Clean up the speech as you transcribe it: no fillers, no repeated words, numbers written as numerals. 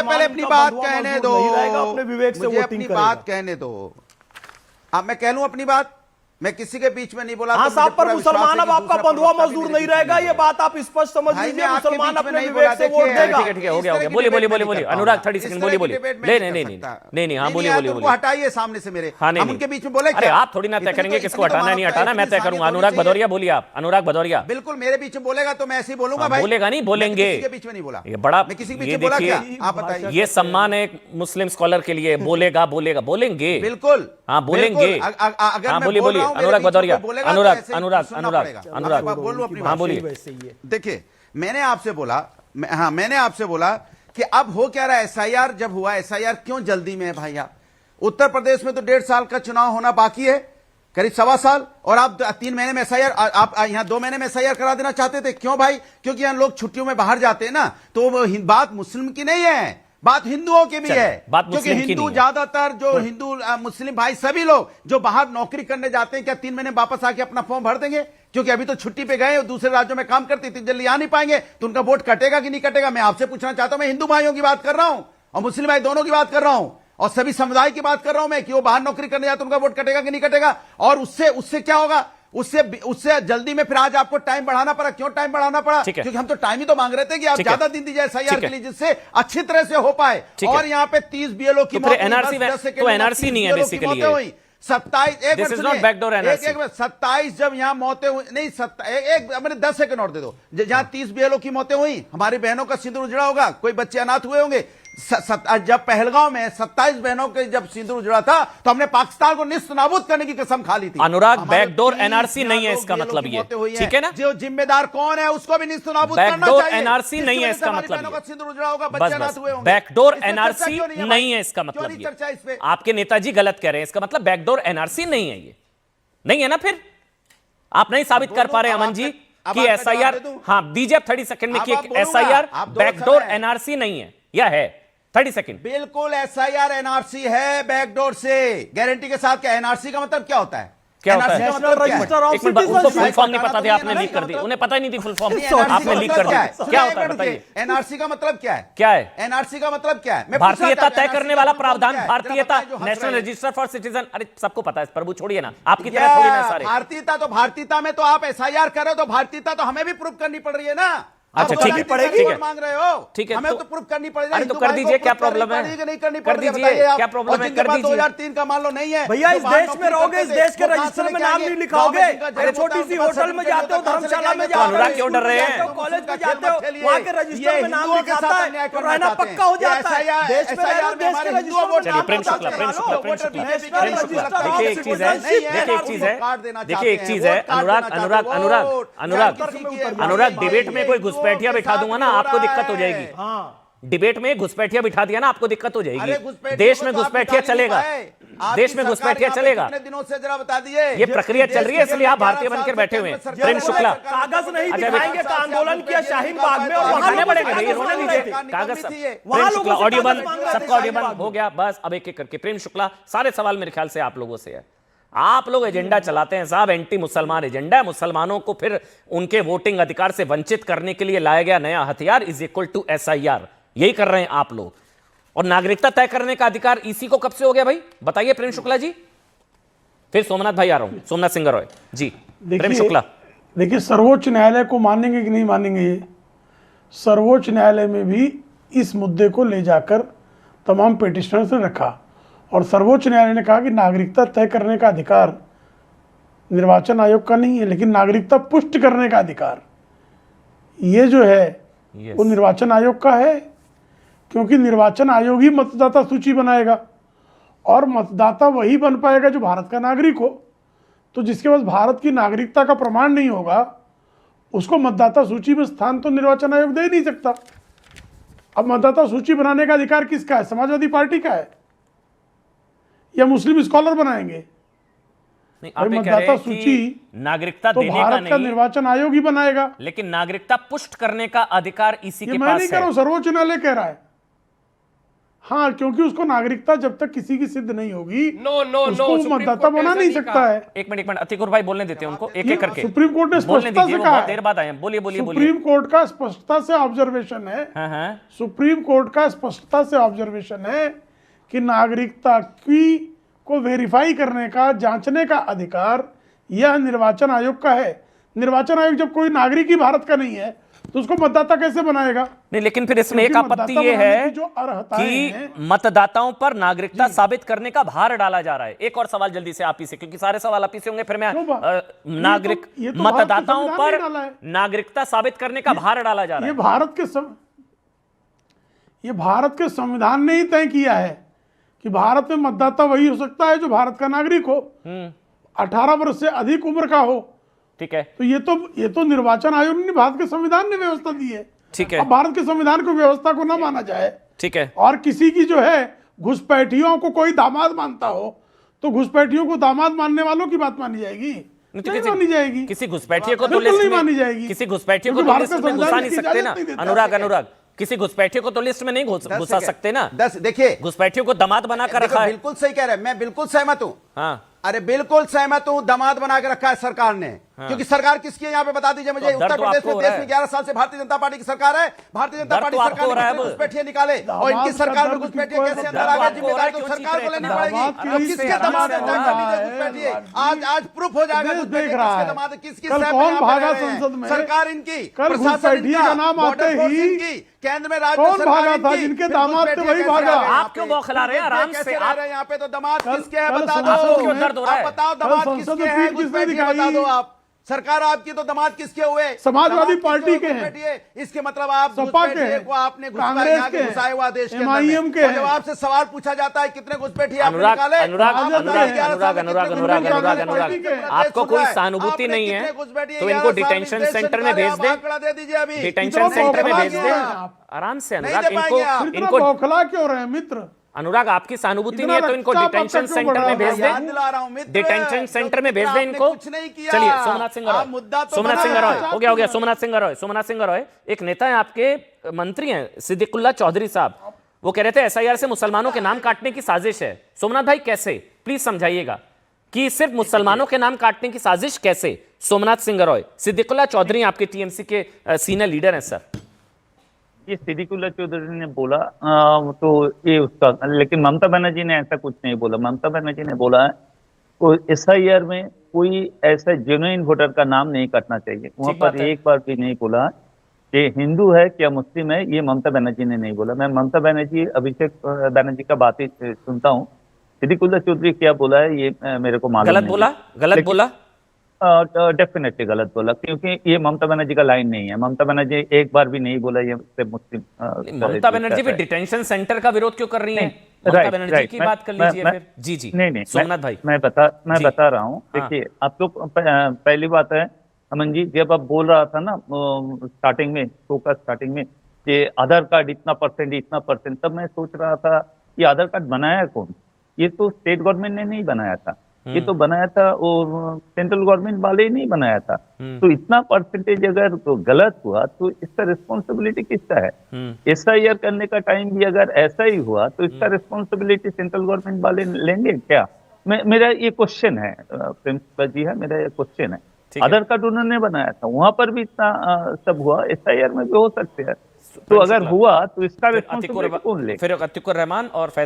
पहले अपनी बात कहने दो, नहीं रहेगा, अपने विवेक से मुझे वोटिंग अपनी करेगा। बात कहने दो। अब मैं कह लूं अपनी बात, मैं किसी के बीच में नहीं बोला। हाँ तो साहब, मुझे पर पूरा विश्वास मुसलमान है अब कि आपका दूसरा बंधुआ प्रवक्ता भी मजदूर मेरे नहीं बीच में रहेगा, ये बोला। बात आप स्पष्ट समझ भाई, लीजिए। मैं आपके मुसलमान बीच में अपने नहीं विवेक बोला, से वोट देखिए, देगा। ठीक है, हो गया बोलिए बोलिए बोलिए बोलिए अनुराग 30 सेकंड बोलिए बोलिए नहीं हाँ बोलिए बोलिए बोलिए। हटाइए सामने से मेरे, हाँ हम उनके बीच में बोले अरे क्या? आप थोड़ी ना तय करेंगे किसको हटाना है नहीं हटाना, मैं तय करूंगा। अनुराग भदौरिया बोलिए आप, अनुराग भदौरिया। बिल्कुल मेरे बीच में बोलेगा तो मैं ऐसे ही बोलूंगा भाई। बोलेगा नहीं, बोलेंगे। मैं किसी के बीच में नहीं बोला, ये बड़ा, मैं किसी के बीच ये में बोला क्या? देखिए, आप बताइए। ये सम्मान है एक मुस्लिम स्कॉलर के लिए। बोलेगा बोलेगा बोलेंगे बिल्कुल, हाँ बोलेंगे। अगर हाँ मैं बोलिए बोल बोलिए रहा हूं, मेरे अनुराग बीच में भदौरिया, कोई बोलेगा तो अनुराग ऐसे ही अनुराग सुनना अनुराग पड़ेगा। अनुराग बोल लो अपनी हाँ बात। बोलिए। वैसे ही है। देखिए, मैंने आपसे बोला, मैंने आपसे बोला कि अब हो क्या रहा है, एसआईआर जब हुआ, एसआईआर क्यों जल्दी में है भाई? आप उत्तर प्रदेश में तो 1.5 साल का चुनाव होना बाकी है, करीब 1.25 साल, और आप 3 महीने में एसआईआर, आप यहां 2 महीने में एसआईआर करा देना चाहते थे। क्यों भाई? क्योंकि यहां लोग छुट्टियों में बाहर जाते हैं ना, तो वो बात मुस्लिम की नहीं है, बात हिंदुओं की भी है। क्योंकि हिंदू ज्यादातर जो हिंदू मुस्लिम भाई सभी लोग जो बाहर नौकरी करने जाते हैं, क्या 3 महीने वापस आके अपना फॉर्म भर देंगे? क्योंकि अभी तो छुट्टी पे गए और दूसरे राज्यों में काम करते, इतनी जल्दी आ नहीं पाएंगे, तो उनका वोट कटेगा कि नहीं कटेगा? मैं आपसे पूछना चाहता हूं। मैं हिंदू भाइयों की बात कर रहा हूं और मुस्लिम भाई दोनों की बात कर रहा हूं, और सभी समुदाय की बात कर रहा हूं मैं, कि वो बाहर नौकरी करने जाते, उनका वोट कटेगा कि नहीं कटेगा? और उससे क्या होगा? उससे जल्दी में फिर आज आपको टाइम बढ़ाना पड़ा। क्यों टाइम बढ़ाना पड़ा? क्योंकि हम तो टाइम ही तो मांग रहे थे कि आप ज्यादा दिन दीजिए एसआईआर के लिए, जिससे अच्छी तरह से हो पाए। और यहाँ पे 30 बीएलओ की मौत, एनआरसी नहीं है बेसिकली 27 जब यहां मौतें हुई, नहीं मैंने 10 सेकंड और दे दो, जहां 30 बीएलओ की मौतें हुई, हमारी बहनों का सिंदूर उजड़ा होगा, कोई बच्चे अनाथ हुए होंगे। जब पहलगांव में 27 बहनों के जब सिंदूर उजड़ा था, तो हमने पाकिस्तान को निस्त नाबूद करने की कसम खा ली थी। अनुराग, बैकडोर एनआरसी नहीं है इसका मतलब ये, ठीक है ना? जो जिम्मेदार कौन है उसको भी निस्त नाबूद करना चाहिए। बैकडोर एनआरसी नहीं है इसका मतलब, सिंदूर उजड़ा होगा, बच्चे अनाथ हुए होंगे। बैकडोर एनआरसी नहीं है इसका मतलब, आपके नेताजी गलत कह रहे हैं। इसका मतलब बैकडोर एनआरसी नहीं है, ये नहीं है ना? फिर आप नहीं साबित कर पा रहे अमन जी कि एसआईआर, हाँ दीजिए 30 सेकंड में, कि एसआईआर बैकडोर एनआरसी नहीं है या है? 30 सेकंड। बिल्कुल एसआईआर एनआरसी है, बैकडोर से गारंटी के साथ। क्या एनआरसी का मतलब क्या होता है? क्या होता है? उनको फुल फॉर्म नहीं पता था, आपने लीक कर दी। उन्हें पता ही नहीं थी फुल फॉर्म, आपने लीक कर दी। क्या होता है बताइए? एनआरसी का मतलब क्या है? क्या है एनआरसी का मतलब? क्या है? भारतीयता तय करने वाला प्रावधान, भारतीयता, नेशनल रजिस्टर फॉर सिटीजन। अरे सबको पता है प्रभु, छोड़िए ना, आपकी तरह थोड़ी ना सारे। भारतीयता तो भारतीयता में तो आप एसआईआर कर रहे हो, तो भारतीयता तो हमें भी प्रूव करनी पड़ रही है ना। अच्छा ठीक है, मांग रहे हो, ठीक है, हमें तो प्रूफ करनी पड़ेगी। अरे तो कर दीजिए, क्या प्रॉब्लम है? नहीं करनी कर दीजिए, क्या प्रॉब्लम है? कर दीजिए। 2003 का मान लो नहीं है भैया, इस देश में रहोगे, इस देश के रजिस्टर में नाम नहीं लिखाओगे। अरे छोटी सी होटल में जाते हो, धर्मशाला में जाते हो, अनुराग क्यों डर रहे हैं? कॉलेज में जाते हो, वहां के रजिस्टर में नाम लिखाता है तो रहना पक्का हो जाता है। देश में रह रहे हो, देश के रजिस्टर में नाम प्रेम शुक्ला, प्रेम शुक्ला, प्रेम शुक्ला, प्रेम शुक्ला, देखिए एक चीज है, देखिए एक चीज है अनुराग, अनुराग अनुराग अनुराग अनुराग डिबेट में कोई घुसपैठिया बिठा दूंगा ना, आपको दिक्कत हो जाएगी। डिबेट में घुसपैठिया बिठा दिया ना, आपको दिक्कत हो जाएगी। देश में घुसपैठिया चलेगा, देश में घुसपैठिया चलेगा। दिनों से जरा बता दीजिए, ये प्रक्रिया चल रही है, इसलिए आप भारतीय बनकर बैठे हुए हैं। प्रेम शुक्ला, कागज नहीं दिखाएंगे का आंदोलन किया शाहीन बाग में, और दिखाने पड़ेंगे भाई, रोने दीजिए कागज। प्रेम शुक्ला, ऑडियो बंद, सबका ऑडियो बंद हो गया, बस अब एक एक करके। प्रेम शुक्ला, सारे सवाल मेरे ख्याल से आप लोगों से है। आप लोग एजेंडा चलाते हैं साहब, एंटी मुसलमान एजेंडा। मुसलमानों को फिर उनके वोटिंग अधिकार से वंचित करने के लिए लाया गया नया हथियार इज इक्वल टू एसआईआर, यही कर रहे हैं आप लोग। और नागरिकता तय करने का अधिकार इसी को कब से हो गया भाई, बताइए प्रेम शुक्ला जी। फिर सोमनाथ भाई आ रहा हूं, सोमनाथ सिंह रॉय जी। प्रेम शुक्ला, देखिए सर्वोच्च न्यायालय को मानेंगे कि नहीं मानेंगे, ये सर्वोच्च न्यायालय में भी इस मुद्दे को ले जाकर तमाम पिटिशनर्स ने रखा, और सर्वोच्च न्यायालय ने कहा कि नागरिकता तय करने का अधिकार निर्वाचन आयोग का नहीं है, लेकिन नागरिकता पुष्ट करने का अधिकार ये जो है वो निर्वाचन आयोग का है, क्योंकि निर्वाचन आयोग ही मतदाता सूची बनाएगा, और मतदाता वही बन पाएगा जो भारत का नागरिक हो। तो जिसके पास भारत की नागरिकता का प्रमाण नहीं होगा, उसको मतदाता सूची में स्थान तो निर्वाचन आयोग दे ही नहीं सकता। अब मतदाता सूची बनाने का अधिकार किसका है? समाजवादी पार्टी का है या मुस्लिम स्कॉलर बनाएंगे? मतदाता सूची नागरिकता तो देने भारत का निर्वाचन आयोग ही बनाएगा, लेकिन नागरिकता पुष्ट करने का अधिकार इसी के मैं पास नहीं कह रहा हूं, सर्वोच्च न्यायालय कह रहा है। हाँ, क्योंकि उसको नागरिकता जब तक किसी की सिद्ध नहीं होगी नो उसको वो मतदाता बना नहीं सकता है। एक मिनट अतिकुर भाई बोलने देते हैं उनको एक एक करके। सुप्रीम कोर्ट ने बोलने स्पष्टता दीजिए, से वो कहा बहुत है। देर बाद आए हैं। बोलिए बोलिए बोलिए। सुप्रीम कोर्ट का स्पष्टता से ऑब्जर्वेशन है, हाँ सुप्रीम कोर्ट का स्पष्टता से ऑब्जर्वेशन है कि नागरिकता की को वेरीफाई करने का, जांचने का अधिकार यह निर्वाचन आयोग का है। निर्वाचन आयोग जब कोई नागरिक ही भारत का नहीं है तो उसको मतदाता कैसे बनाएगा? नहीं, लेकिन फिर इसमें एक क्योंकि आपत्ति मतदाता ये बनाने है की जो अर्हताएं कि हैं, मतदाताओं पर नागरिकता साबित करने का भार डाला जा रहा है। एक और सवाल जल्दी से आप ही से, क्योंकि सारे सवाल आप ही से होंगे, फिर मैं नागरिक ये तो भारत के मतदाताओं संविधान पर ने डाला है। नागरिकता साबित करने का भार डाला जा रहा ये है। भारत के संविधान ने ही तय किया है कि भारत में मतदाता वही हो सकता है जो भारत का नागरिक हो, 18 वर्ष से अधिक उम्र का हो। ठीक है, तो ये तो निर्वाचन आयोग ने, भारत के संविधान ने व्यवस्था दी है। ठीक है, अब भारत के संविधान को व्यवस्था को ना माना जाए, ठीक है, और किसी की जो है घुसपैठियों को कोई दामाद मानता हो तो घुसपैठियों को दामाद मानने वालों की बात मानी जाएगी? नहीं मानी जाएगी। किसी घुसपैठिए को तो बिल्कुल लिस्ट नहीं में मानी जाएगी। किसी घुसपैठिए को क्योंकि तो भारत लिस्ट का में घुसा संविधान नहीं इसकी सकते इजाजत ना। नहीं देता। अनुराग किसी घुसपैठिए को तो लिस्ट में नहीं घुसा सकते ना। देखिए, घुसपैठियों को दामाद बना कर रखा है। बिल्कुल सही कह रहे हैं, मैं बिल्कुल सहमत हूं। हाँ, अरे बिल्कुल सहमत हूं, दामाद बना के रखा है सरकार ने। क्योंकि सरकार किसकी है यहाँ पे बता दीजिए मुझे। तो उत्तर प्रदेश में देश में 11 साल से भारतीय जनता पार्टी की सरकार है। भारतीय जनता पार्टी सरकार ने घुसपैठिए निकाले और इनकी सरकार में घुसपैठिए कैसे अंदर आ गए, जिम्मेदारी तो सरकार को लेनी पड़ेगी। अब किसके दामाद घुसपैठिए? आज प्रूफ हो जाएगा किसके दामाद, किसकी कौन भागा संसद में? सरकार इनकी, कल प्रशासन घुसपैठिए का नाम आते ही केंद्र में राज्य कौन सरकार भागा था? इनकी, जिनके फिर दामाद थे घुसपैठिए वही कैसे भागा। आ रहे हैं आप क्यों बौखला रहे हैं? आराम से कैसे रह रहे हैं यहाँ पे? तो दामाद किसके है बता कल दो। क्यों दर्द हो रहा है? आप बताओ दामाद संसद किसके में हैं? पीठ किसने घुसपैठिए दिखाई? बता दो आप। सरकार आपकी तो दामाद किसके हुए? समाजवादी दामाद पार्टी किसके के हुए हैं। घुसपैठिए? इसके मतलब आप सपा के घुसपैठिए हैं, को आपने कांग्रेस यहाँ के के हैं, घुसाए हुआ देश के MIM अंदर के में। और जब हैं। आपसे सवाल पूछा जाता है कितने घुसपैठिए आपने अनुराग निकाले, अनुराग आप बताइए, अनुराग 11 साल में अनुराग कितने अनुराग अनुराग घुसपैठिए अनुराग आपने अनुराग प्रदेश आपको सुना कोई है? सहानुभूति आपने नहीं है कितने घुसपैठिए तो 11 इनको साल में डिटेंशन देश सेंटर में निकाले? भेज आप दें। आंकड़ा दे दीजिए अभी। डिटेंशन इतना सेंटर में बौखला भेज क्यों दें। रहे हैं आप? आराम से नहीं अनुराग दे पाएंगे आप। इतना इनको बौखला क्यों रहे हैं मित्र? अनुराग आपकी सहानुभूति इतना नहीं है तो इनको रक्तचाप डिटेंशन आपका क्यों सेंटर बढ़ा में भेज हुआ है? याद दें। दिला रहा हूं मित्र, डिटेंशन सेंटर में भेज दें आपने इनको। कुछ नहीं किया। चलिए सोमनाथ सिंह रॉय, आप मुद्दा तो सोमनाथ सिंह बना रॉय है। हो गया सोमनाथ सिंह रॉय। सोमनाथ सिंह रॉय एक नेता है, आपके मंत्री हैं सिद्दीकुल्लाह चौधरी साहब। वो कह रहे थे एसआईआर से मुसलमानों के नाम काटने की साजिश है। सोमनाथ भाई कैसे, प्लीज समझाइएगा कि सिर्फ मुसलमानों के नाम काटने की साजिश कैसे? सोमनाथ सिंह रॉय, सिद्दीकुल्लाह चौधरी आपके टीएमसी के सीनियर लीडर हैं सर। ये सिद्दीकुल्लाह चौधरी ने बोला तो ये उसका, लेकिन ममता बनर्जी ने ऐसा कुछ नहीं बोला। ममता बनर्जी ने बोला है तो एसआईआर में कोई ऐसा जेन्युइन वोटर का नाम नहीं कटना चाहिए। वहां पर एक बार भी नहीं बोला कि हिंदू है क्या मुस्लिम है, ये ममता बनर्जी ने नहीं बोला। मैं ममता बनर्जी, अभिषेक बनर्जी का बात ही सुनता हूँ। सिद्दीकुल्लाह चौधरी क्या बोला है ये मेरे को मालूम नहीं। गलत बोला डेफिनेटली गलत बोला, क्योंकि ये ममता बनर्जी का लाइन नहीं है। ममता बनर्जी एक बार भी नहीं बोला ये मुस्लिम। ममता बनर्जी भी डिटेंशन सेंटर का विरोध क्यों कर रही है? ममता बनर्जी की बात कर लीजिए फिर। जी नहीं सोमनाथ भाई मैं बता रहा हूँ। देखिए आप लोग, पहली बात है अमन जी, जब आप बोल रहा था ना स्टार्टिंग में, शो का स्टार्टिंग में, कि आधार कार्ड इतना परसेंट, तब मैं सोच रहा था ये आधार कार्ड बनाया कौन? ये तो स्टेट गवर्नमेंट ने नहीं बनाया था, ये तो बनाया था और सेंट्रल गवर्नमेंट वाले ही नहीं बनाया था। तो इतना परसेंटेज अगर तो गलत हुआ तो इसका रिस्पॉन्सिबिलिटी किसका है? एसआईआर करने का टाइम भी अगर ऐसा ही हुआ तो इसका रिस्पॉन्सिबिलिटी सेंट्रल गवर्नमेंट वाले लेंगे क्या? मेरा ये क्वेश्चन है प्रिंसिपल जी, है मेरा ये क्वेश्चन है। आधार कार्ड उन्होंने बनाया था, वहां पर भी इतना सब हुआ, एसआईआर में भी हो सकते हैं। तो अगर हुआ तो इसका रिस्पॉन्सिबिलिटी कौन ले? फिर अतिकुर रहमान और फैज